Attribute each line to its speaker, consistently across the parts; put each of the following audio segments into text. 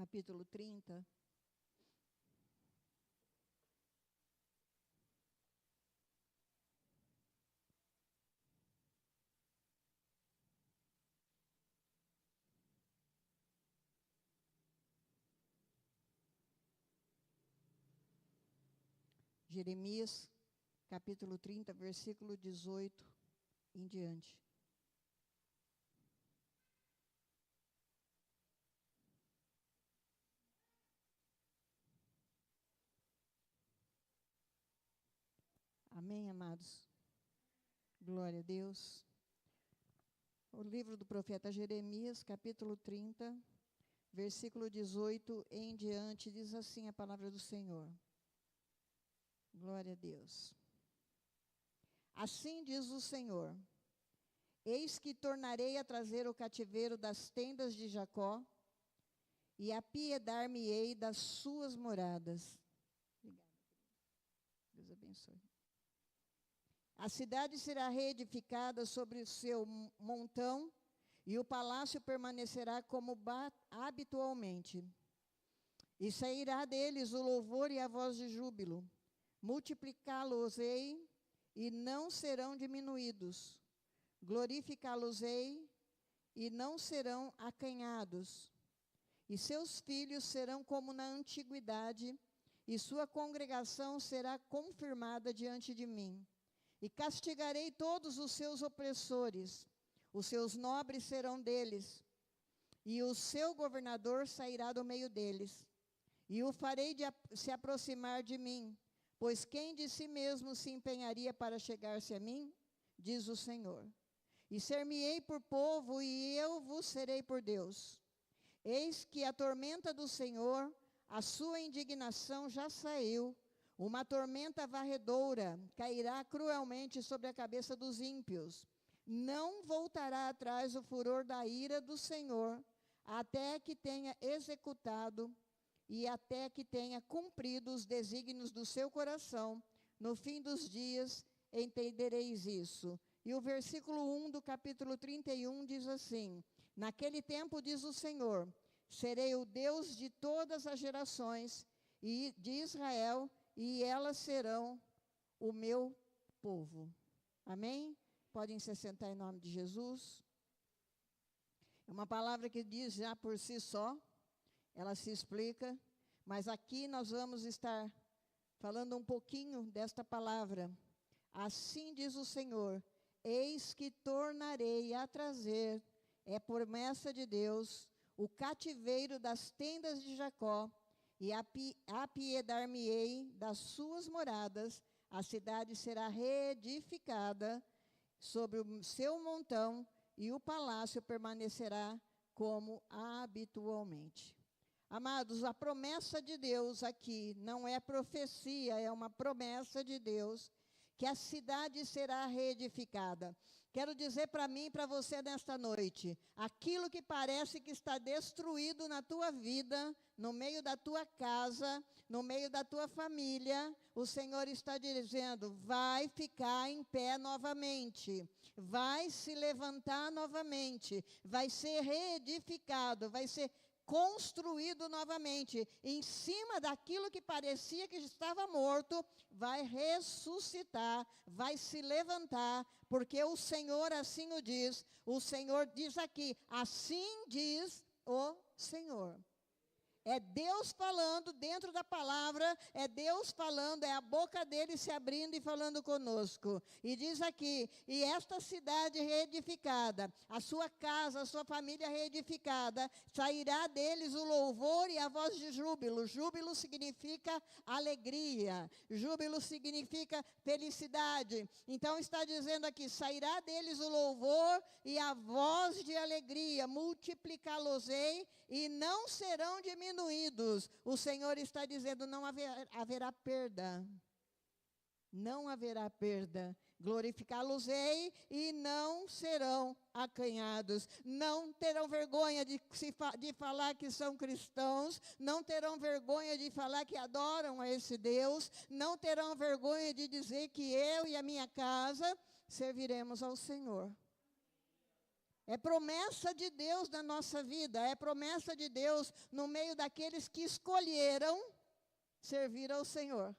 Speaker 1: capítulo 30. Jeremias, capítulo 30, versículo 18 em diante. Amém, amados? Glória a Deus. O livro do profeta Jeremias, capítulo 30, versículo 18 em diante, diz assim a palavra do Senhor. Glória a Deus. Assim diz o Senhor: eis que tornarei a trazer o cativeiro das tendas de Jacó, e apiedar-me-ei das suas moradas. Obrigada. Deus abençoe. A cidade será reedificada sobre o seu montão, e o palácio permanecerá como habitualmente. E sairá deles o louvor e a voz de júbilo. Multiplicá-los-ei, e não serão diminuídos. Glorificá-los-ei, e não serão acanhados. E seus filhos serão como na antiguidade, e sua congregação será confirmada diante de mim. E castigarei todos os seus opressores, os seus nobres serão deles, e o seu governador sairá do meio deles. E o farei se aproximar de mim, pois quem de si mesmo se empenharia para chegar-se a mim? Diz o Senhor. E ser-me-ei por povo, e eu vos serei por Deus. Eis que a tormenta do Senhor, a sua indignação já saiu, uma tormenta varredora cairá cruelmente sobre a cabeça dos ímpios. Não voltará atrás o furor da ira do Senhor, até que tenha executado e até que tenha cumprido os desígnios do seu coração. No fim dos dias entendereis isso. E o versículo 1 do capítulo 31 diz assim: naquele tempo, diz o Senhor, serei o Deus de todas as gerações e de Israel, e elas serão o meu povo. Amém? Podem se sentar em nome de Jesus. É uma palavra que diz já por si só, ela se explica, mas aqui nós vamos estar falando um pouquinho desta palavra. Assim diz o Senhor: eis que tornarei a trazer, é promessa de Deus, o cativeiro das tendas de Jacó, e apiedar-me-ei das suas moradas, a cidade será reedificada sobre o seu montão, e o palácio permanecerá como habitualmente. Amados, a promessa de Deus aqui não é profecia, é uma promessa de Deus, que a cidade será reedificada. Quero dizer para mim e para você nesta noite, aquilo que parece que está destruído na tua vida, no meio da tua casa, no meio da tua família, o Senhor está dizendo, vai ficar em pé novamente, vai se levantar novamente, vai ser reedificado, vai ser construído novamente, em cima daquilo que parecia que estava morto, vai ressuscitar, vai se levantar, porque o Senhor assim o Senhor diz aqui, assim diz o Senhor. É Deus falando dentro da palavra, é Deus falando, é a boca dele se abrindo e falando conosco. E diz aqui, e esta cidade reedificada, a sua casa, a sua família reedificada, sairá deles o louvor e a voz de júbilo. Júbilo significa alegria, júbilo significa felicidade. Então está dizendo aqui, sairá deles o louvor e a voz de alegria, multiplicá-los-ei e não serão diminuídos. O Senhor está dizendo, não haverá perda. Não haverá perda. Glorificá-los-ei e não serão acanhados. Não terão vergonha de falar que são cristãos. Não terão vergonha de falar que adoram a esse Deus. Não terão vergonha de dizer que eu e a minha casa serviremos ao Senhor. É promessa de Deus na nossa vida, é promessa de Deus no meio daqueles que escolheram servir ao Senhor.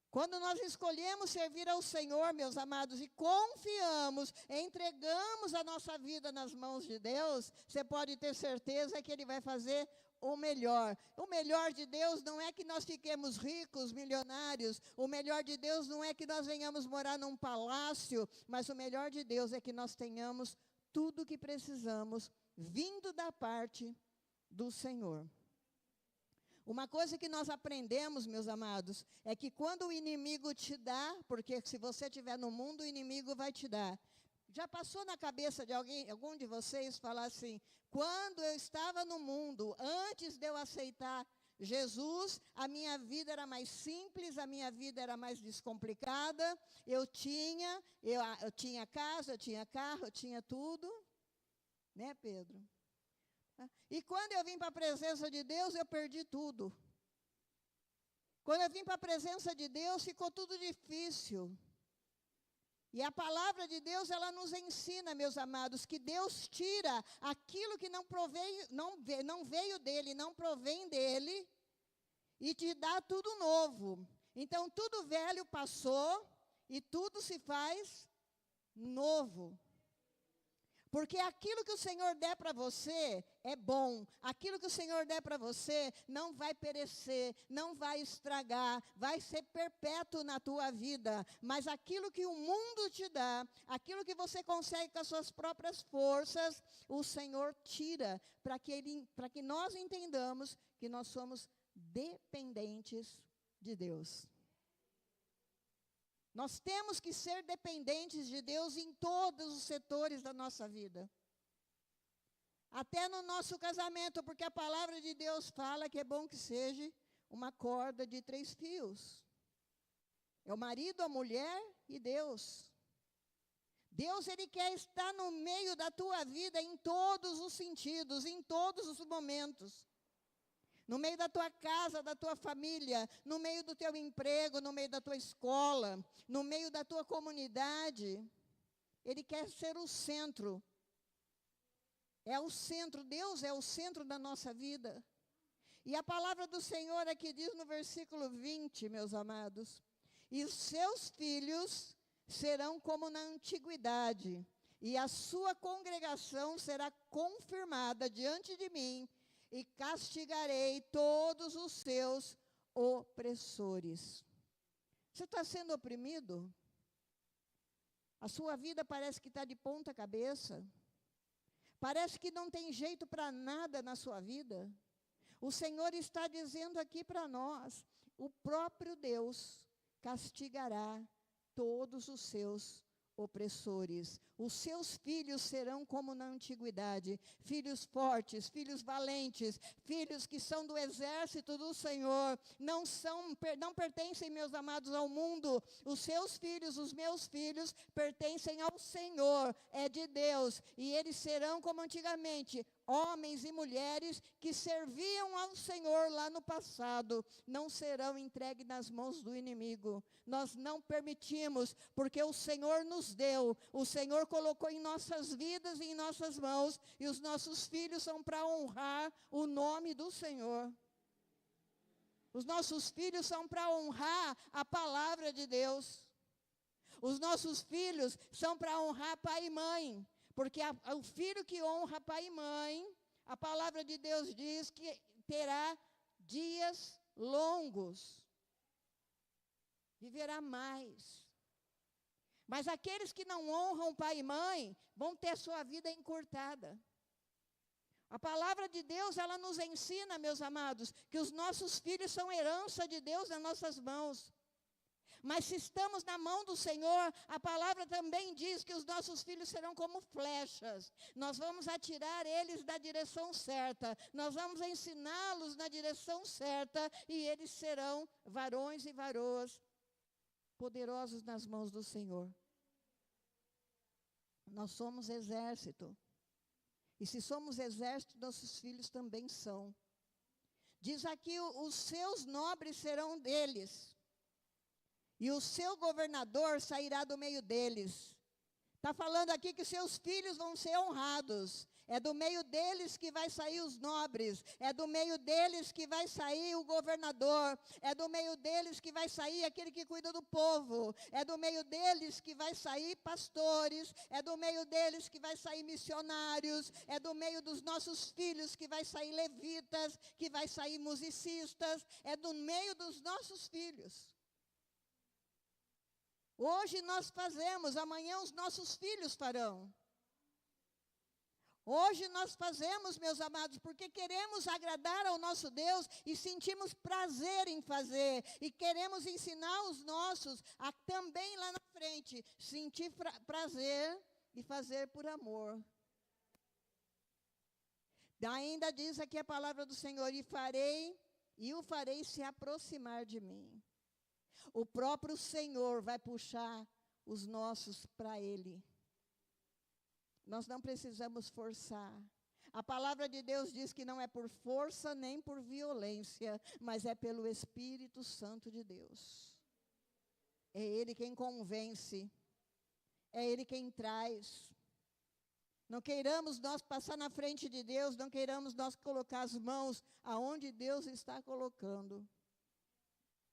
Speaker 1: Quando nós escolhemos servir ao Senhor, meus amados, e confiamos, entregamos a nossa vida nas mãos de Deus, você pode ter certeza que Ele vai fazer o melhor. O melhor de Deus não é que nós fiquemos ricos, milionários. O melhor de Deus não é que nós venhamos morar num palácio, mas o melhor de Deus é que nós tenhamos tudo o que precisamos, vindo da parte do Senhor. Uma coisa que nós aprendemos, meus amados, é que quando o inimigo te dá, porque se você estiver no mundo, o inimigo vai te dar. Já passou na cabeça de algum de vocês falar assim, quando eu estava no mundo, antes de eu aceitar Jesus, a minha vida era mais simples, a minha vida era mais descomplicada, eu tinha casa, eu tinha carro, eu tinha tudo, né, Pedro? E quando eu vim para a presença de Deus, eu perdi tudo. Quando eu vim para a presença de Deus, ficou tudo difícil. E a palavra de Deus, ela nos ensina, meus amados, que Deus tira aquilo que não veio dele, não provém dele, e te dá tudo novo. Então, tudo velho passou e tudo se faz novo. Porque aquilo que o Senhor der para você é bom. Aquilo que o Senhor der para você não vai perecer, não vai estragar, vai ser perpétuo na tua vida. Mas aquilo que o mundo te dá, aquilo que você consegue com as suas próprias forças, o Senhor tira para que nós entendamos que nós somos dependentes de Deus. Nós temos que ser dependentes de Deus em todos os setores da nossa vida. Até no nosso casamento, porque a palavra de Deus fala que é bom que seja uma corda de 3 fios. É o marido, a mulher e Deus. Deus, Ele quer estar no meio da tua vida em todos os sentidos, em todos os momentos. No meio da tua casa, da tua família, no meio do teu emprego, no meio da tua escola, no meio da tua comunidade. Ele quer ser o centro. É o centro, Deus é o centro da nossa vida. E a palavra do Senhor aqui diz no versículo 20, meus amados, e os seus filhos serão como na antiguidade, e a sua congregação será confirmada diante de mim, e castigarei todos os seus opressores. Você está sendo oprimido? A sua vida parece que está de ponta cabeça. Parece que não tem jeito para nada na sua vida. O Senhor está dizendo aqui para nós, o próprio Deus castigará todos os seus opressores. Os seus filhos serão como na antiguidade, filhos fortes, filhos valentes, filhos que são do exército do Senhor, não pertencem, meus amados, ao mundo. Os seus filhos, os meus filhos, pertencem ao Senhor, é de Deus, e eles serão como antigamente, homens e mulheres que serviam ao Senhor lá no passado, não serão entregues nas mãos do inimigo. Nós não permitimos, porque o Senhor nos deu, o Senhor colocou em nossas vidas e em nossas mãos, e os nossos filhos são para honrar o nome do Senhor. Os nossos filhos são para honrar a palavra de Deus. Os nossos filhos são para honrar pai e mãe. Porque o filho que honra pai e mãe, a palavra de Deus diz que terá dias longos. Viverá mais. Mas aqueles que não honram pai e mãe, vão ter sua vida encurtada. A palavra de Deus, ela nos ensina, meus amados, que os nossos filhos são herança de Deus nas nossas mãos. Mas se estamos na mão do Senhor, a palavra também diz que os nossos filhos serão como flechas. Nós vamos atirar eles da direção certa. Nós vamos ensiná-los na direção certa. E eles serão varões e varoas poderosos nas mãos do Senhor. Nós somos exército. E se somos exército, nossos filhos também são. Diz aqui, os seus nobres serão deles. E o seu governador sairá do meio deles. Está falando aqui que seus filhos vão ser honrados. É do meio deles que vai sair os nobres. É do meio deles que vai sair o governador. É do meio deles que vai sair aquele que cuida do povo. É do meio deles que vai sair pastores. É do meio deles que vai sair missionários. É do meio dos nossos filhos que vai sair levitas, que vai sair musicistas. É do meio dos nossos filhos. Hoje nós fazemos, amanhã os nossos filhos farão. Hoje nós fazemos, meus amados, porque queremos agradar ao nosso Deus e sentimos prazer em fazer. E queremos ensinar os nossos a também lá na frente sentir prazer e fazer por amor. Ainda diz aqui a palavra do Senhor, e o farei se aproximar de mim. O próprio Senhor vai puxar os nossos para Ele. Nós não precisamos forçar. A palavra de Deus diz que não é por força nem por violência, mas é pelo Espírito Santo de Deus. É Ele quem convence. É Ele quem traz. Não queiramos nós passar na frente de Deus, não queiramos nós colocar as mãos aonde Deus está colocando.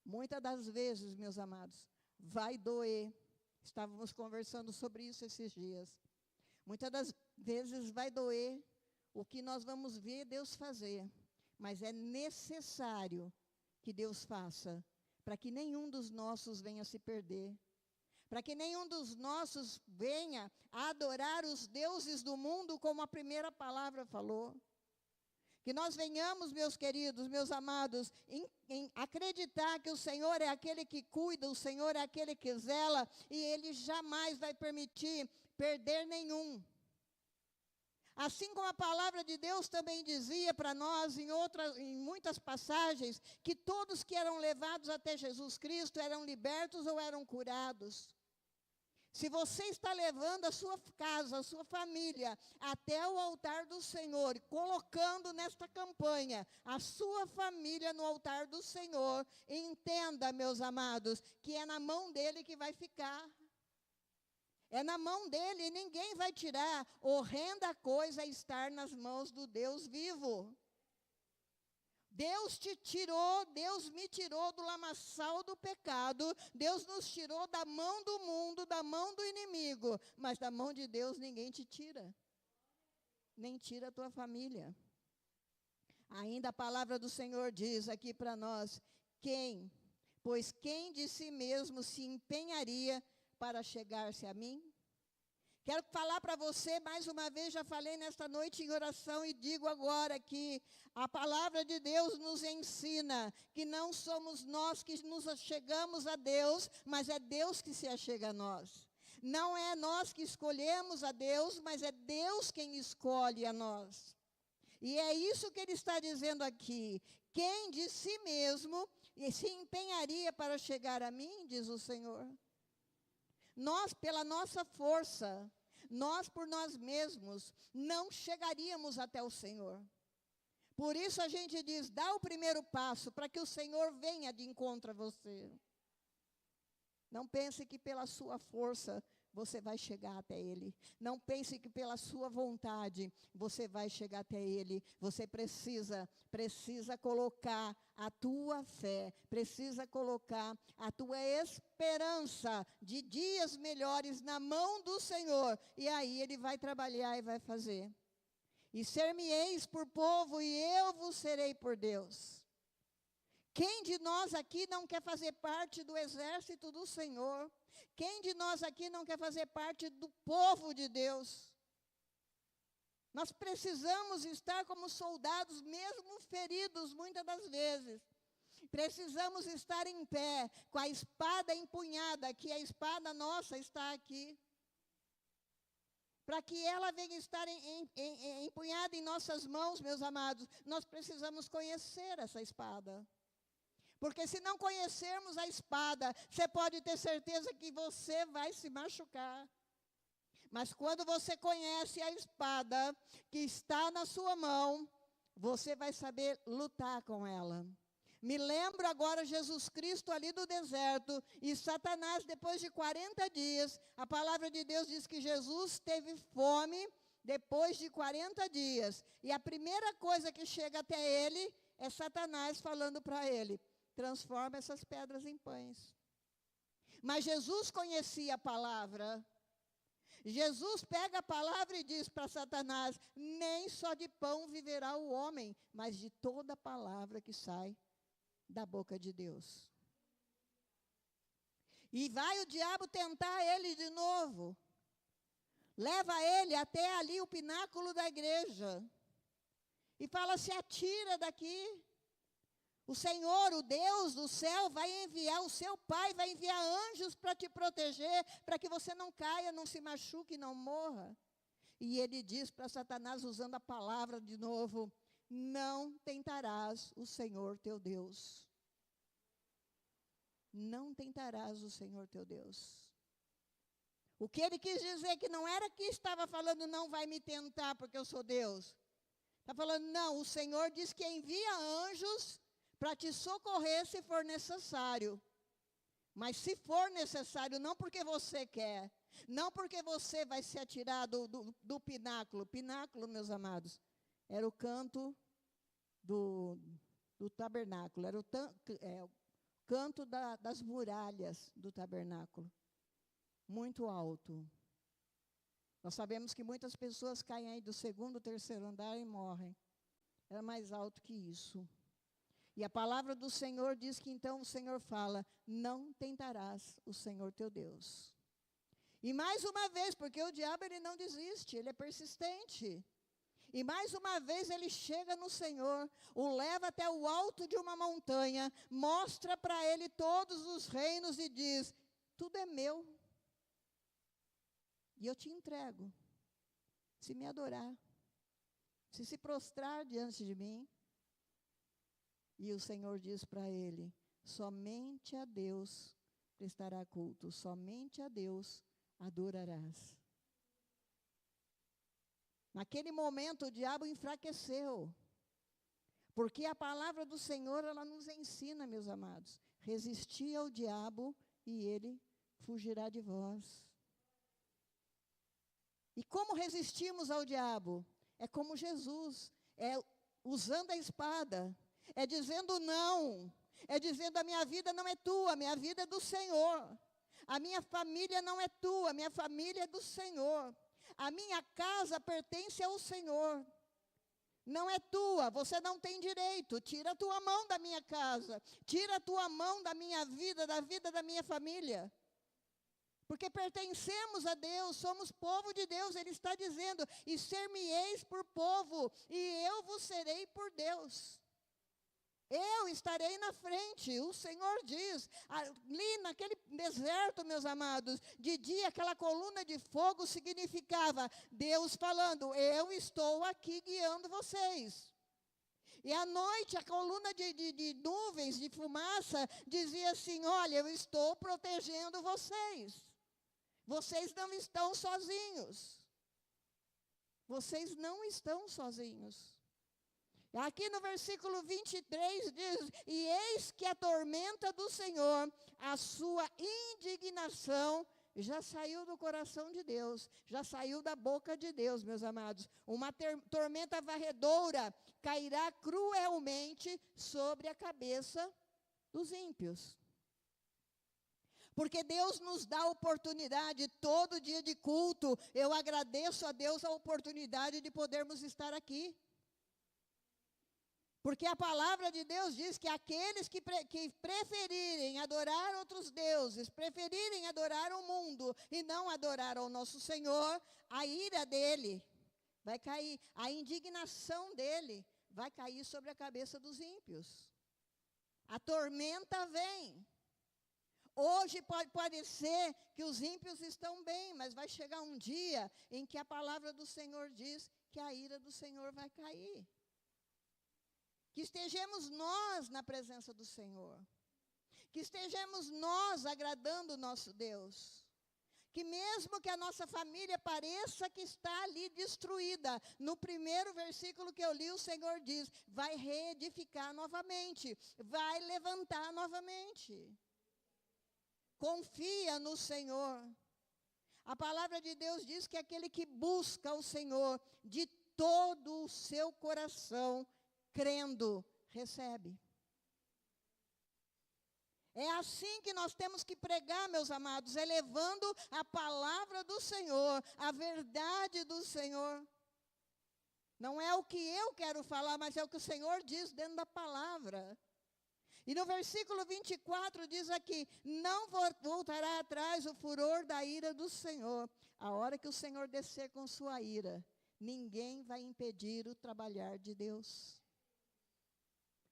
Speaker 1: Muitas das vezes, meus amados, vai doer. Estávamos conversando sobre isso esses dias. Muitas das vezes vai doer o que nós vamos ver Deus fazer. Mas é necessário que Deus faça, para que nenhum dos nossos venha se perder. Para que nenhum dos nossos venha a adorar os deuses do mundo, como a primeira palavra falou. Que nós venhamos, meus queridos, meus amados, em acreditar que o Senhor é aquele que cuida, o Senhor é aquele que zela, e Ele jamais vai permitir perder nenhum. Assim como a palavra de Deus também dizia para nós, em muitas passagens, que todos que eram levados até Jesus Cristo eram libertos ou eram curados. Se você está levando a sua casa, a sua família, até o altar do Senhor, colocando nesta campanha a sua família no altar do Senhor, entenda, meus amados, que é na mão dele que vai ficar. É na mão dele e ninguém vai tirar. Horrenda coisa é estar nas mãos do Deus vivo. Deus te tirou, Deus me tirou do lamaçal do pecado, Deus nos tirou da mão do mundo, da mão do inimigo, mas da mão de Deus ninguém te tira, nem tira a tua família. Ainda a palavra do Senhor diz aqui para nós, pois quem de si mesmo se empenharia para chegar-se a mim? Quero falar para você, mais uma vez, já falei nesta noite em oração e digo agora que a palavra de Deus nos ensina que não somos nós que nos achegamos a Deus, mas é Deus que se achega a nós. Não é nós que escolhemos a Deus, mas é Deus quem escolhe a nós. E é isso que ele está dizendo aqui. Quem de si mesmo se empenharia para chegar a mim, diz o Senhor. Nós, pela nossa força, nós por nós mesmos, não chegaríamos até o Senhor. Por isso a gente diz, dá o primeiro passo para que o Senhor venha de encontro a você. Não pense que pela sua força você vai chegar até Ele. Não pense que pela sua vontade você vai chegar até Ele. Você precisa colocar a tua fé, precisa colocar a tua esperança de dias melhores na mão do Senhor. E aí Ele vai trabalhar e vai fazer. E ser-me-eis por povo e eu vos serei por Deus. Quem de nós aqui não quer fazer parte do exército do Senhor? Quem de nós aqui não quer fazer parte do povo de Deus? Nós precisamos estar como soldados, mesmo feridos muitas das vezes. Precisamos estar em pé, com a espada empunhada, que a espada nossa está aqui. Para que ela venha estar empunhada em nossas mãos, meus amados, nós precisamos conhecer essa espada. Porque se não conhecermos a espada, você pode ter certeza que você vai se machucar. Mas quando você conhece a espada que está na sua mão, você vai saber lutar com ela. Me lembro agora Jesus Cristo ali do deserto e Satanás, depois de 40 dias, a palavra de Deus diz que Jesus teve fome depois de 40 dias. E a primeira coisa que chega até ele é Satanás falando para ele: transforma essas pedras em pães. Mas Jesus conhecia a palavra. Jesus pega a palavra e diz para Satanás: nem só de pão viverá o homem, mas de toda palavra que sai da boca de Deus. E vai o diabo tentar ele de novo. Leva ele até ali o pináculo da igreja. E fala: se atira daqui. O Senhor, o Deus do céu, vai enviar, o seu Pai vai enviar anjos para te proteger, para que você não caia, não se machuque, não morra. E ele diz para Satanás, usando a palavra de novo: não tentarás o Senhor teu Deus. Não tentarás o Senhor teu Deus. O que ele quis dizer que não era que estava falando: não vai me tentar porque eu sou Deus. Está falando: não, o Senhor diz que envia anjos para te socorrer se for necessário. Mas se for necessário, não porque você quer, não porque você vai se atirar do pináculo. Pináculo, meus amados, era o canto do tabernáculo, era o canto das muralhas do tabernáculo, muito alto. Nós sabemos que muitas pessoas caem aí do segundo, terceiro andar e morrem. Era mais alto que isso. E a palavra do Senhor diz que então o Senhor fala: não tentarás o Senhor teu Deus. E mais uma vez, porque o diabo ele não desiste, ele é persistente. E mais uma vez ele chega no Senhor, o leva até o alto de uma montanha, mostra para ele todos os reinos e diz: tudo é meu. E eu te entrego, se me adorar, se prostrar diante de mim. E o Senhor diz para ele: somente a Deus prestará culto, somente a Deus adorarás. Naquele momento o diabo enfraqueceu, porque a palavra do Senhor, ela nos ensina, meus amados: resistir ao diabo e ele fugirá de vós. E como resistimos ao diabo? É como Jesus, é usando a espada, é dizendo não, é dizendo: a minha vida não é tua, a minha vida é do Senhor. A minha família não é tua, a minha família é do Senhor. A minha casa pertence ao Senhor. Não é tua, você não tem direito. Tira a tua mão da minha casa, tira a tua mão da minha vida, da vida da minha família. Porque pertencemos a Deus, somos povo de Deus. Ele está dizendo: e ser-me-eis por povo, e eu vos serei por Deus. Eu estarei na frente. O Senhor diz, ali naquele deserto, meus amados, de dia aquela coluna de fogo significava Deus falando: eu estou aqui guiando vocês. E à noite a coluna de nuvens, de fumaça, dizia assim: olha, eu estou protegendo vocês. Vocês não estão sozinhos. Vocês não estão sozinhos. Aqui no versículo 23 diz: e eis que a tormenta do Senhor, a sua indignação, já saiu do coração de Deus, já saiu da boca de Deus, meus amados. Uma tormenta varredora cairá cruelmente sobre a cabeça dos ímpios. Porque Deus nos dá oportunidade todo dia de culto. Eu agradeço a Deus a oportunidade de podermos estar aqui. Porque a palavra de Deus diz que aqueles que preferirem adorar outros deuses, preferirem adorar o mundo e não adorar ao nosso Senhor, a ira dele vai cair, a indignação dele vai cair sobre a cabeça dos ímpios. A tormenta vem. Hoje pode parecer que os ímpios estão bem, mas vai chegar um dia em que a palavra do Senhor diz que a ira do Senhor vai cair. Que estejamos nós na presença do Senhor. Que estejamos nós agradando o nosso Deus. que mesmo que a nossa família pareça que está ali destruída, no primeiro versículo que eu li, o Senhor diz, vai reedificar novamente, vai levantar novamente. Confia no Senhor. A palavra de Deus diz que aquele que busca o Senhor de todo o seu coração, crendo, recebe. É assim que nós temos que pregar, meus amados, elevando a palavra do Senhor, a verdade do Senhor. Não é o que eu quero falar, mas é o que o Senhor diz dentro da palavra. E no versículo 24 diz aqui, não voltará atrás o furor da ira do Senhor. A hora que o Senhor descer com sua ira, ninguém vai impedir o trabalhar de Deus.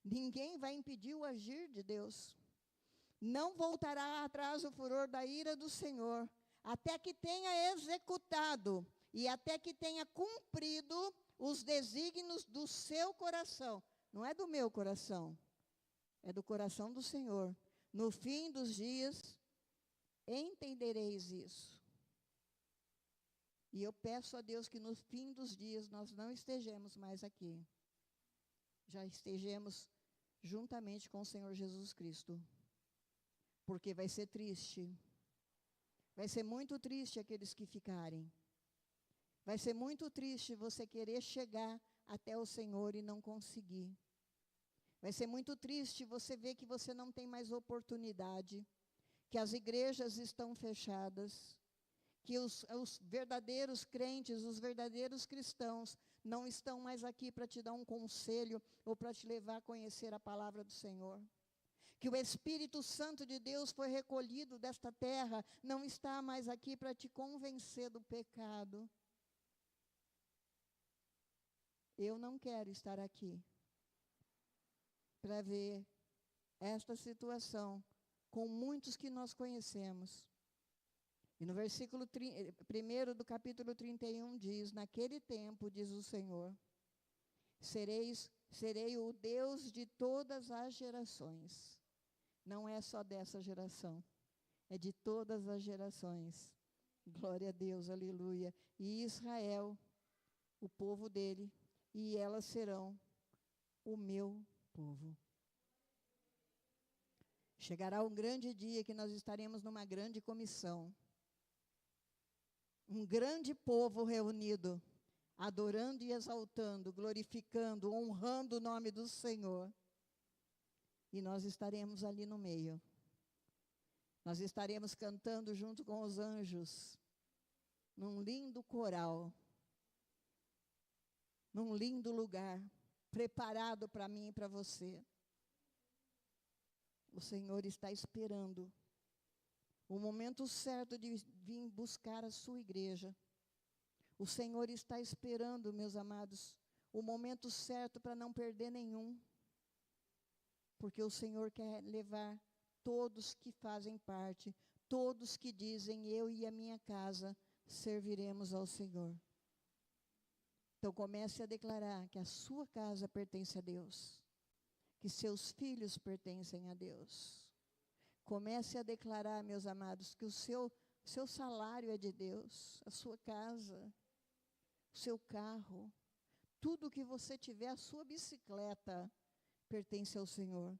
Speaker 1: Ninguém vai impedir o agir de Deus. Não voltará atrás o furor da ira do Senhor, até que tenha executado e até que tenha cumprido os desígnios do seu coração. Não é do meu coração, é do coração do Senhor. No fim dos dias, entendereis isso. E eu peço a Deus que no fim dos dias nós não estejamos mais aqui. Já estejamos juntamente com o Senhor Jesus Cristo. Porque vai ser triste. Vai ser muito triste aqueles que ficarem. Vai ser muito triste você querer chegar até o Senhor e não conseguir. Vai ser muito triste você ver que você não tem mais oportunidade, que as igrejas estão fechadas, que os verdadeiros crentes, os verdadeiros cristãos, não estão mais aqui para te dar um conselho ou para te levar a conhecer a palavra do Senhor. Que o Espírito Santo de Deus foi recolhido desta terra, não está mais aqui para te convencer do pecado. Eu não quero estar aqui para ver esta situação com muitos que nós conhecemos. E no versículo 1 do capítulo 31 diz, naquele tempo, diz o Senhor, serei o Deus de todas as gerações. Não é só dessa geração, é de todas as gerações. Glória a Deus, aleluia. E Israel, o povo dele, e elas serão o meu povo. Chegará um grande dia que nós estaremos numa grande comissão. Um grande povo reunido, adorando e exaltando, glorificando, honrando o nome do Senhor. E nós estaremos ali no meio. Nós estaremos cantando junto com os anjos, num lindo coral, num lindo lugar, preparado para mim e para você. O Senhor está esperando o momento certo de vir buscar a sua igreja. O Senhor está esperando, meus amados, o momento certo para não perder nenhum. Porque o Senhor quer levar todos que fazem parte, todos que dizem, eu e a minha casa serviremos ao Senhor. Então comece a declarar que a sua casa pertence a Deus, que seus filhos pertencem a Deus. Comece a declarar, meus amados, que o seu salário é de Deus, a sua casa, o seu carro, tudo que você tiver, a sua bicicleta, pertence ao Senhor.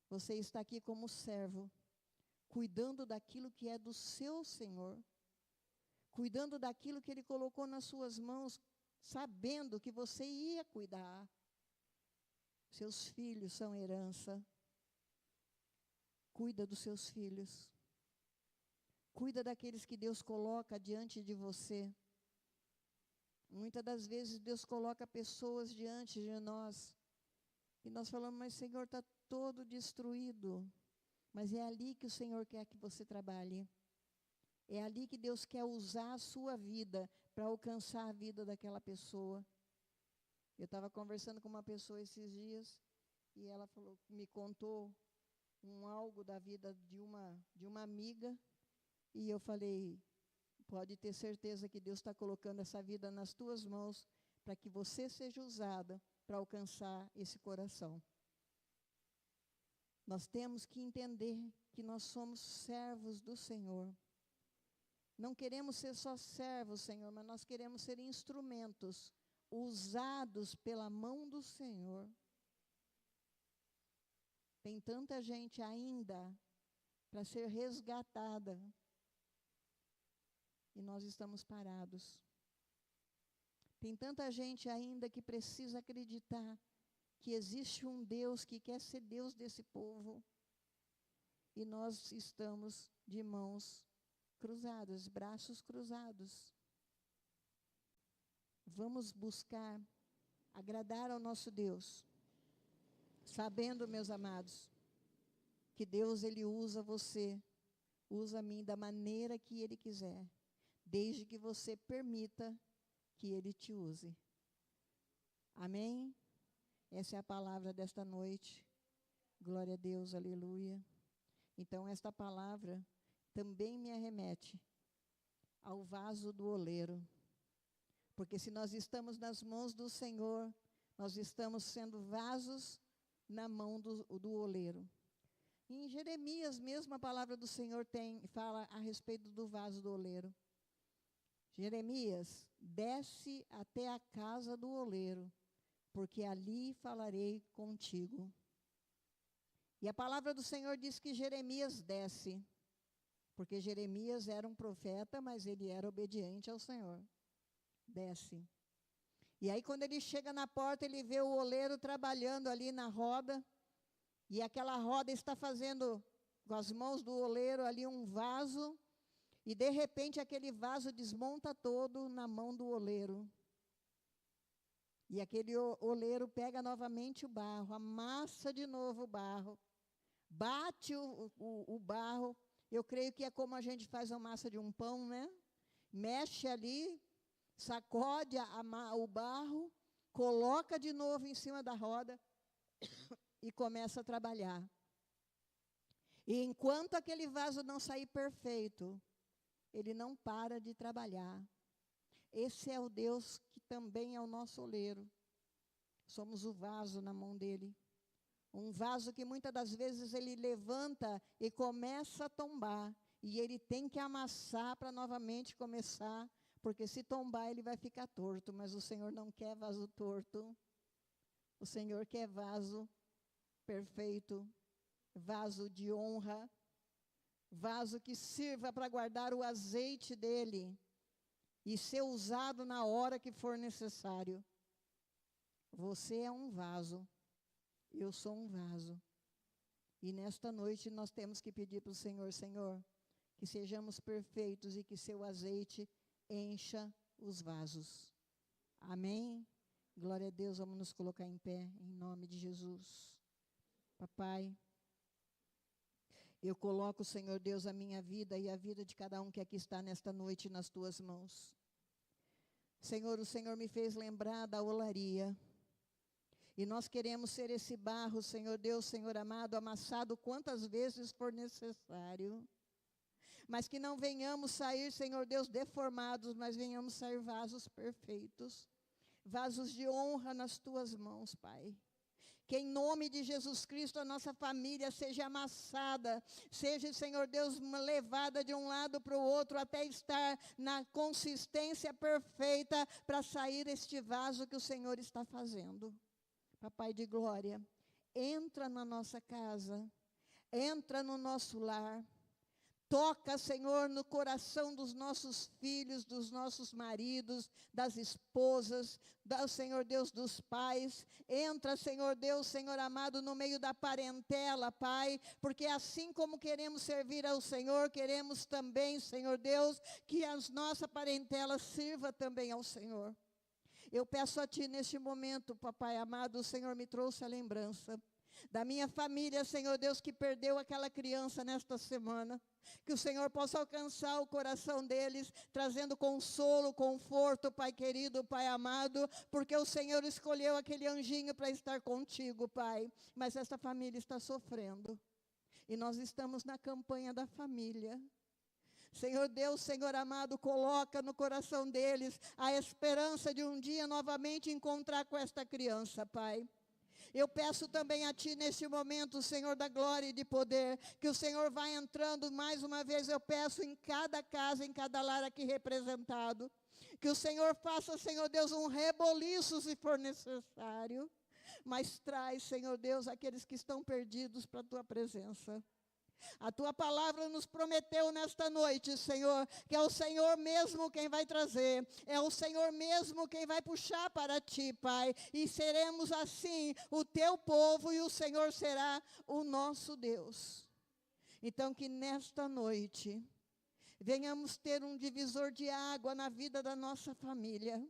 Speaker 1: Você está aqui como servo, cuidando daquilo que é do seu Senhor, cuidando daquilo que Ele colocou nas suas mãos, sabendo que você ia cuidar. Seus filhos são herança. Cuida dos seus filhos. Cuida daqueles que Deus coloca diante de você. Muitas das vezes Deus coloca pessoas diante de nós, e nós falamos, mas Senhor, está todo destruído. Mas é ali que o Senhor quer que você trabalhe. É ali que Deus quer usar a sua vida para alcançar a vida daquela pessoa. Eu estava conversando com uma pessoa esses dias, e ela falou, me contou algo da vida de uma amiga, e eu falei, pode ter certeza que Deus está colocando essa vida nas tuas mãos, para que você seja usada para alcançar esse coração. Nós temos que entender que nós somos servos do Senhor. Não queremos ser só servos, Senhor, mas nós queremos ser instrumentos usados pela mão do Senhor. Tem tanta gente ainda para ser resgatada e nós estamos parados. Tem tanta gente ainda que precisa acreditar que existe um Deus que quer ser Deus desse povo e nós estamos de mãos cruzadas, braços cruzados. Vamos buscar agradar ao nosso Deus, sabendo, meus amados, que Deus, Ele usa você, usa a mim da maneira que Ele quiser, desde que você permita que Ele te use. Amém? Essa é a palavra desta noite. Glória a Deus, aleluia. Então, esta palavra também me arremete ao vaso do oleiro. Porque se nós estamos nas mãos do Senhor, nós estamos sendo vasos na mão do oleiro. Em Jeremias mesmo a palavra do Senhor fala a respeito do vaso do oleiro. Jeremias, desce até a casa do oleiro, porque ali falarei contigo. E a palavra do Senhor diz que Jeremias desce, porque Jeremias era um profeta, mas ele era obediente ao Senhor. Desce. E aí quando ele chega na porta, ele vê o oleiro trabalhando ali na roda, e aquela roda está fazendo, com as mãos do oleiro ali, um vaso, e de repente aquele vaso desmonta todo na mão do oleiro. E aquele oleiro pega novamente o barro, amassa de novo o barro, bate o barro. Eu creio que é como a gente faz a massa de um pão, né? Mexe ali, sacode o barro, coloca de novo em cima da roda e começa a trabalhar. E enquanto aquele vaso não sair perfeito, ele não para de trabalhar. Esse é o Deus que também é o nosso oleiro. Somos o vaso na mão dele. Um vaso que muitas das vezes ele levanta e começa a tombar. E ele tem que amassar para novamente começar. Porque se tombar ele vai ficar torto. Mas o Senhor não quer vaso torto. O Senhor quer vaso perfeito. Vaso de honra. Vaso que sirva para guardar o azeite dele. E ser usado na hora que for necessário. Você é um vaso. Eu sou um vaso. E nesta noite nós temos que pedir para o Senhor, Senhor, que sejamos perfeitos e que seu azeite encha os vasos. Amém? Glória a Deus, vamos nos colocar em pé, em nome de Jesus. Papai, eu coloco, Senhor Deus, a minha vida e a vida de cada um que aqui está nesta noite nas tuas mãos. Senhor, o Senhor me fez lembrar da olaria. E nós queremos ser esse barro, Senhor Deus, Senhor amado, amassado quantas vezes for necessário. Mas que não venhamos sair, Senhor Deus, deformados, mas venhamos sair vasos perfeitos. Vasos de honra nas tuas mãos, Pai. Que em nome de Jesus Cristo a nossa família seja amassada, seja, Senhor Deus, levada de um lado para o outro até estar na consistência perfeita para sair este vaso que o Senhor está fazendo. Papai de glória, entra na nossa casa, entra no nosso lar. Toca, Senhor, no coração dos nossos filhos, dos nossos maridos, das esposas, Senhor Deus, dos pais. Entra, Senhor Deus, Senhor amado, no meio da parentela, Pai, porque assim como queremos servir ao Senhor, queremos também, Senhor Deus, que a nossa parentela sirva também ao Senhor. Eu peço a Ti neste momento, Papai amado, o Senhor me trouxe a lembrança da minha família, Senhor Deus, que perdeu aquela criança nesta semana. Que o Senhor possa alcançar o coração deles, trazendo consolo, conforto, Pai querido, Pai amado, porque o Senhor escolheu aquele anjinho para estar contigo, Pai. Mas esta família está sofrendo. E nós estamos na campanha da família. Senhor Deus, Senhor amado, coloca no coração deles a esperança de um dia novamente encontrar com esta criança, Pai. Eu peço também a Ti neste momento, Senhor da glória e de poder, que o Senhor vá entrando mais uma vez, eu peço em cada casa, em cada lar aqui representado, que o Senhor faça, Senhor Deus, um reboliço se for necessário, mas traz, Senhor Deus, aqueles que estão perdidos para a Tua presença. A Tua palavra nos prometeu nesta noite, Senhor, que é o Senhor mesmo quem vai trazer, é o Senhor mesmo quem vai puxar para Ti, Pai, e seremos assim o Teu povo e o Senhor será o nosso Deus. Então que nesta noite venhamos ter um divisor de água na vida da nossa família,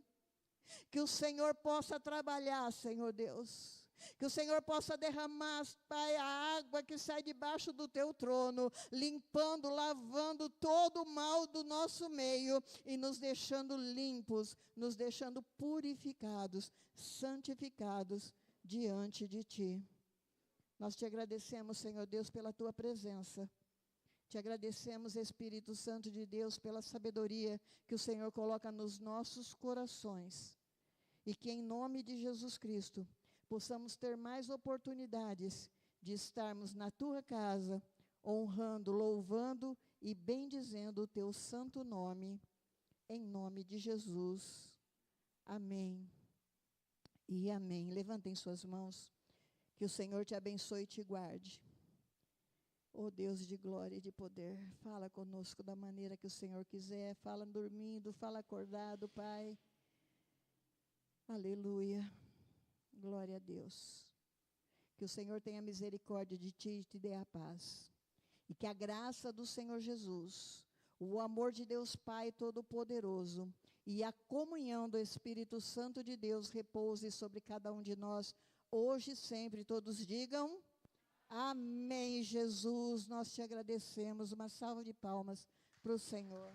Speaker 1: que o Senhor possa trabalhar, Senhor Deus, que o Senhor possa derramar, Pai, a água que sai debaixo do Teu trono, limpando, lavando todo o mal do nosso meio e nos deixando limpos, nos deixando purificados, santificados diante de Ti. Nós Te agradecemos, Senhor Deus, pela Tua presença. Te agradecemos, Espírito Santo de Deus, pela sabedoria que o Senhor coloca nos nossos corações. E que em nome de Jesus Cristo, possamos ter mais oportunidades de estarmos na Tua casa, honrando, louvando e bendizendo o Teu santo nome, em nome de Jesus. Amém e amém. Levantem suas mãos, que o Senhor te abençoe e te guarde. Oh Deus de glória e de poder, fala conosco da maneira que o Senhor quiser, fala dormindo, fala acordado, Pai. Aleluia. Glória a Deus. Que o Senhor tenha misericórdia de ti e te dê a paz. E que a graça do Senhor Jesus, o amor de Deus Pai Todo-Poderoso e a comunhão do Espírito Santo de Deus repouse sobre cada um de nós, hoje e sempre. Todos digam amém, Jesus. Nós te agradecemos. Uma salva de palmas para o Senhor.